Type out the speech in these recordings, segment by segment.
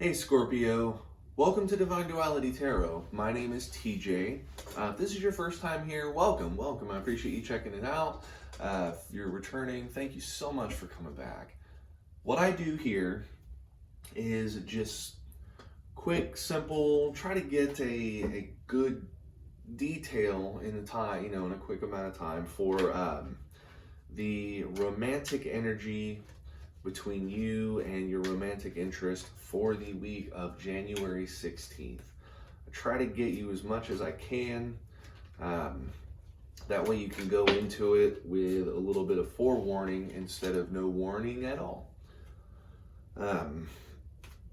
Hey Scorpio, welcome to Divine Duality Tarot. My name is TJ. If this is your first time here, welcome. I appreciate you checking it out. If you're returning, thank you so much for coming back. What I do here is just quick, simple, try to get a good detail in the time, in a quick amount of time for the romantic energy between you and your romantic interest for the week of January 16th. I try to get you as much as I can. That way you can go into it with a little bit of forewarning instead of no warning at all.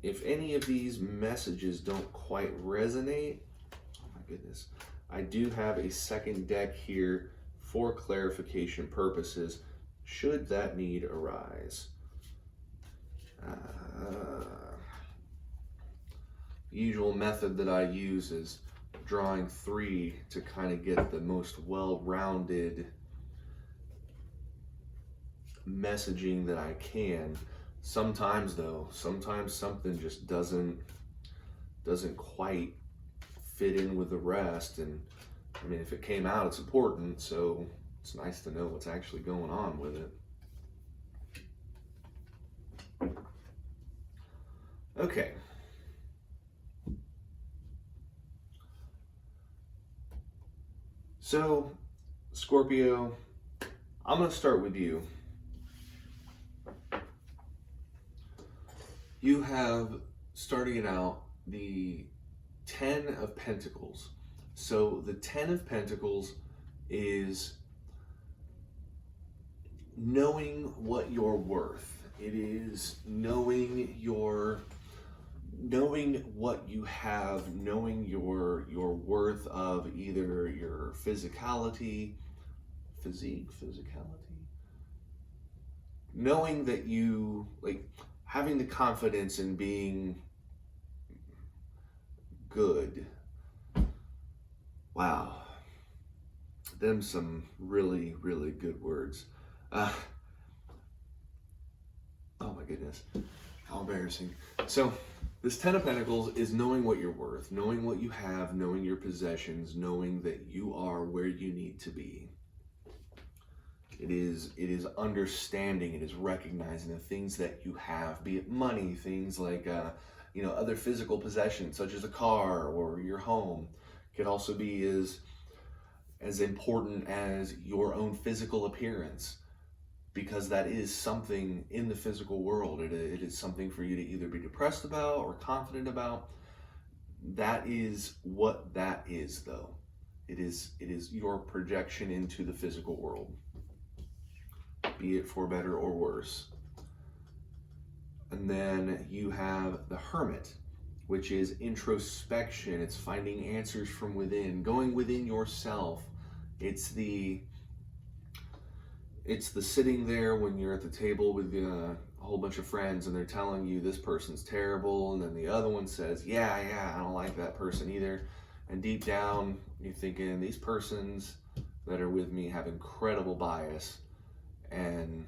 If any of these messages don't quite resonate, oh my goodness, I do have a second deck here for clarification purposes, should that need arise. The usual method that I use is drawing three to kind of get the most well-rounded messaging that I can. Sometimes though, something just doesn't quite fit in with the rest, and I mean, if it came out, it's important, so it's nice to know what's actually going on with it. Okay. So, Scorpio, I'm going to start with you. You have, starting it out, the 10 of Pentacles. So the 10 of Pentacles is knowing what you're worth. It is knowing what you have, knowing your worth of either your physicality, knowing that you, like, having the confidence in being good. Wow, them some really, really good words. Oh my goodness, how embarrassing. So this 10 of Pentacles is knowing what you're worth, knowing what you have, knowing your possessions, knowing that you are where you need to be. It is understanding, it is recognizing the things that you have, be it money, things like other physical possessions such as a car or your home. It could also be as important as your own physical appearance, because that is something in the physical world. It is something for you to either be depressed about or confident about. That is what that is, though. It is your projection into the physical world, be it for better or worse. And then you have the Hermit, which is introspection. It's finding answers from within, going within yourself. It's the sitting there when you're at the table with a whole bunch of friends and they're telling you this person's terrible, and then the other one says, yeah, I don't like that person either. And deep down, you're thinking, these persons that are with me have incredible bias, and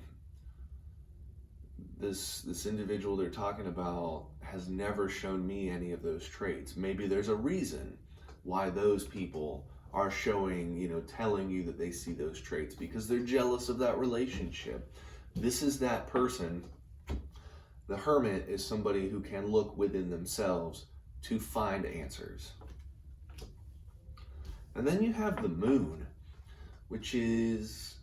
this individual they're talking about has never shown me any of those traits. Maybe there's a reason why those people are showing, telling you that they see those traits, because they're jealous of that relationship. This is that person. The Hermit is somebody who can look within themselves to find answers. And then you have the Moon, which is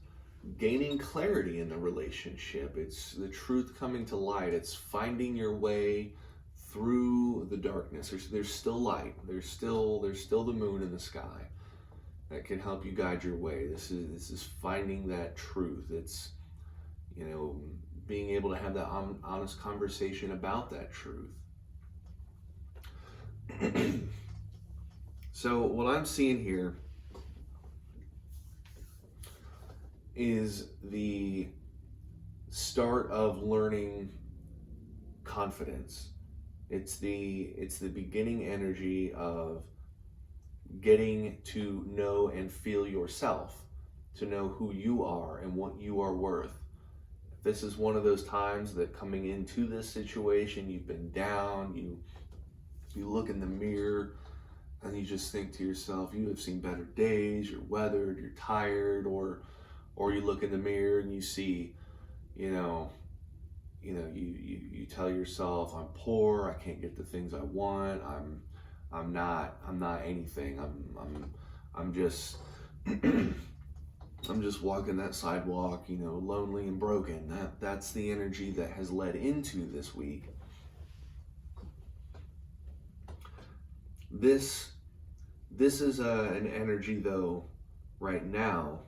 gaining clarity in the relationship. It's the truth coming to light. It's finding your way through the darkness. There's still light. There's still the moon in the sky that can help you guide your way. This is finding that truth. It's, being able to have that honest conversation about that truth. So what I'm seeing here is the start of learning confidence. It's the beginning energy of getting to know and feel yourself, to know who you are and what you are worth. this is one of those times that coming into this situation, you've been down, you look in the mirror and you just think to yourself, you have seen better days, you're weathered, you're tired, or you look in the mirror and you see, you tell yourself, I'm poor, I can't get the things I want, I'm not anything, I'm just I'm just walking that sidewalk, lonely and broken. That's the energy that has led into this week. This is an energy, though, right now,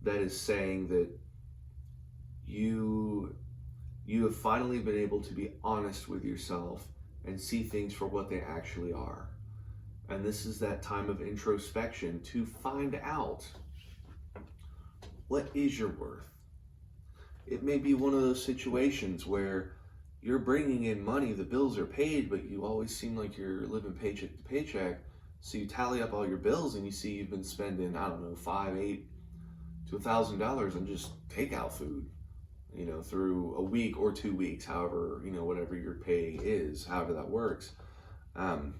that is saying that you have finally been able to be honest with yourself and see things for what they actually are. And this is that time of introspection to find out, what is your worth? It may be one of those situations where you're bringing in money, the bills are paid, but you always seem like you're living paycheck to paycheck. So you tally up all your bills and you see you've been spending, I don't know, $500, $800 to $1,000 on just takeout food, through a week or 2 weeks, however, whatever your pay is, however that works. And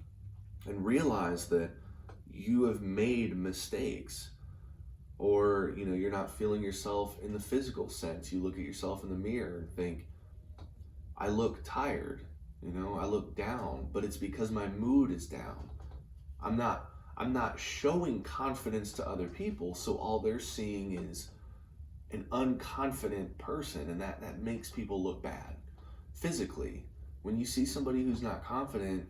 realize that you have made mistakes, or you're not feeling yourself in the physical sense. You look at yourself in the mirror and think, I look tired, I look down, but it's because my mood is down. I'm not showing confidence to other people, so all they're seeing is an unconfident person, and that makes people look bad physically. When you see somebody who's not confident,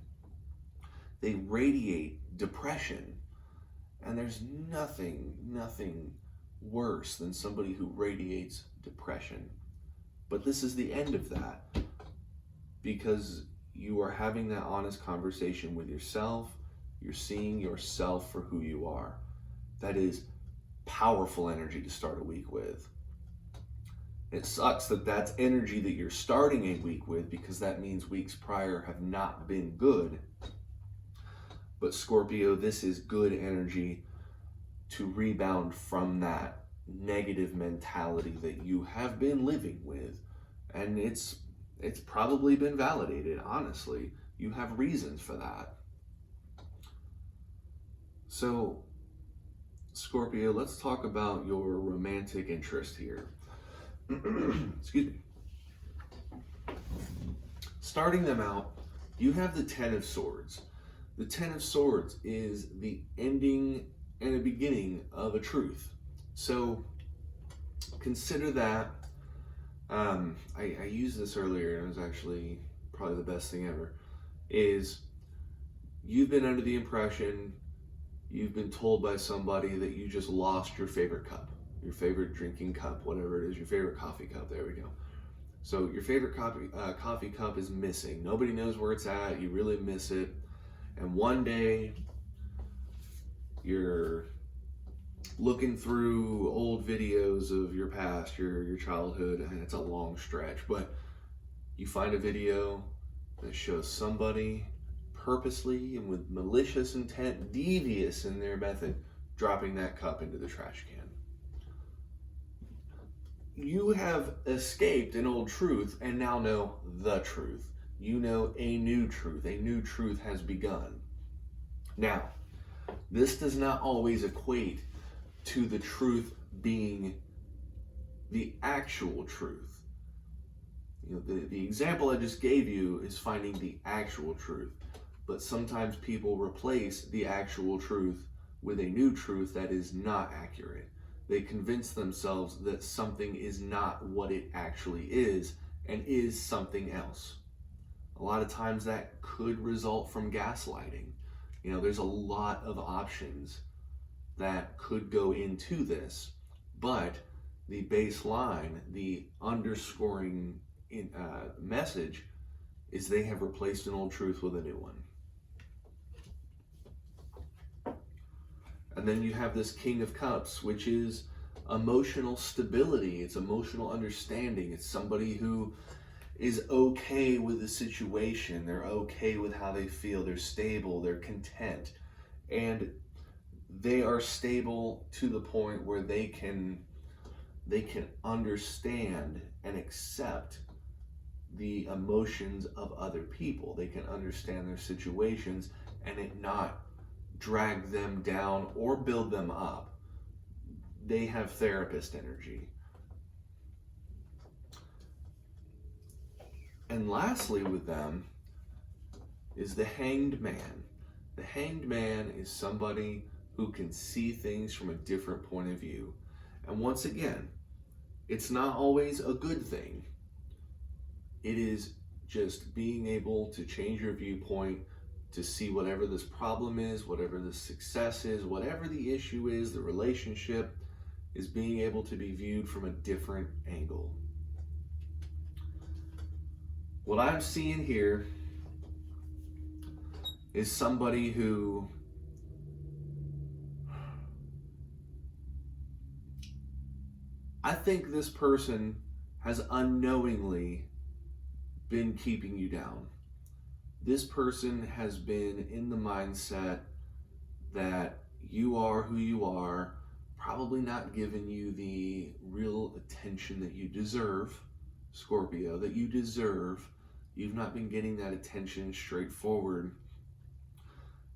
they radiate depression. And there's nothing worse than somebody who radiates depression. But this is the end of that, because you are having that honest conversation with yourself. You're seeing yourself for who you are. That is powerful energy to start a week with. It sucks that that's energy that you're starting a week with, because that means weeks prior have not been good. But Scorpio, this is good energy to rebound from that negative mentality that you have been living with. And it's probably been validated, honestly. You have reasons for that. So, Scorpio, let's talk about your romantic interest here. Excuse me. Starting them out, you have the Ten of Swords. The Ten of Swords is the ending and a beginning of a truth. So consider that, I used this earlier, and it was actually probably the best thing ever, is you've been under the impression, you've been told by somebody that you just lost your favorite cup, your favorite drinking cup, whatever it is, your favorite coffee cup, there we go. So your favorite coffee cup is missing. Nobody knows where it's at, you really miss it. And one day, you're looking through old videos of your past, your childhood, and it's a long stretch, but you find a video that shows somebody purposely and with malicious intent, devious in their method, dropping that cup into the trash can. You have escaped an old truth and now know the truth. You know a new truth. A new truth has begun. Now, this does not always equate to the truth being the actual truth. The example I just gave you is finding the actual truth. But sometimes people replace the actual truth with a new truth that is not accurate. They convince themselves that something is not what it actually is and is something else. A lot of times that could result from gaslighting. There's a lot of options that could go into this, but the baseline, the underscoring message is they have replaced an old truth with a new one. And then you have this King of Cups, which is emotional stability. It's emotional understanding. It's somebody who is okay with the situation. They're okay with how they feel. They're stable. They're content. And they are stable to the point where they can they can understand and accept the emotions of other people. They can understand their situations and it not drag them down or build them up. They have therapist energy. And lastly with them is the Hanged Man. The Hanged Man is somebody who can see things from a different point of view. And once again, it's not always a good thing. It is just being able to change your viewpoint to see whatever this problem is, whatever the success is, whatever the issue is, the relationship, is being able to be viewed from a different angle. What I'm seeing here is somebody who I think this person has unknowingly been keeping you down. This person has been in the mindset that you are who you are, probably not giving you the real attention that you deserve, Scorpio, that you deserve. You've not been getting that attention straightforward.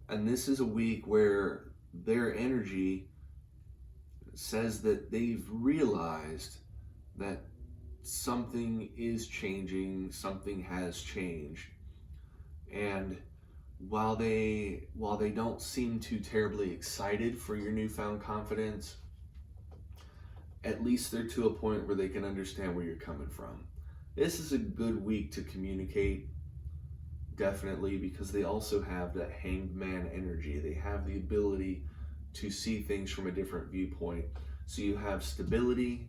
And this is a week where their energy says that they've realized that something is changing, something has changed. And while they don't seem too terribly excited for your newfound confidence, at least they're to a point where they can understand where you're coming from. This is a good week to communicate, definitely, because they also have that Hanged Man energy. They have the ability to see things from a different viewpoint. So you have stability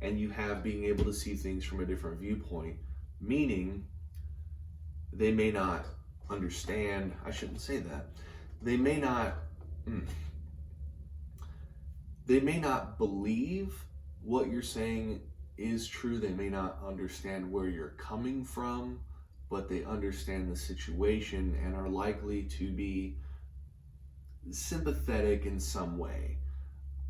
and you have being able to see things from a different viewpoint, meaning they may not understand, I shouldn't say that, they may not believe what you're saying is true. They may not understand where you're coming from, but they understand the situation and are likely to be sympathetic in some way.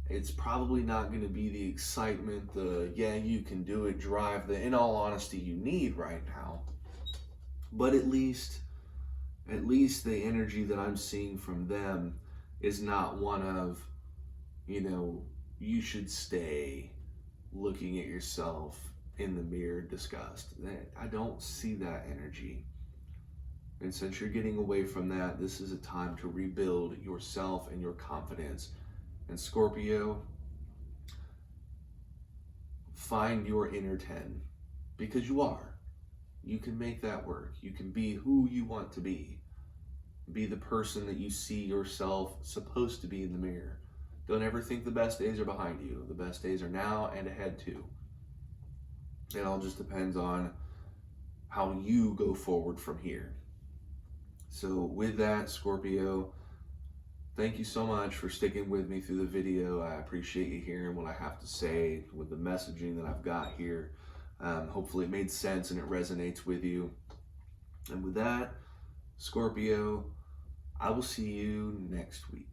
It's probably not going to be the excitement, the yeah, you can do it drive, the in all honesty you need right now. But at least the energy that I'm seeing from them is not one of, you should stay looking at yourself in the mirror disgust. I don't see that energy. And since you're getting away from that, this is a time to rebuild yourself and your confidence. And Scorpio, find your inner 10, because you are. You can make that work. You can be who you want to be. Be the person that you see yourself supposed to be in the mirror. Don't ever think the best days are behind you. The best days are now and ahead too. It all just depends on how you go forward from here. So with that, Scorpio, thank you so much for sticking with me through the video. I appreciate you hearing what I have to say with the messaging that I've got here. Hopefully it made sense and it resonates with you. And with that, Scorpio, I will see you next week.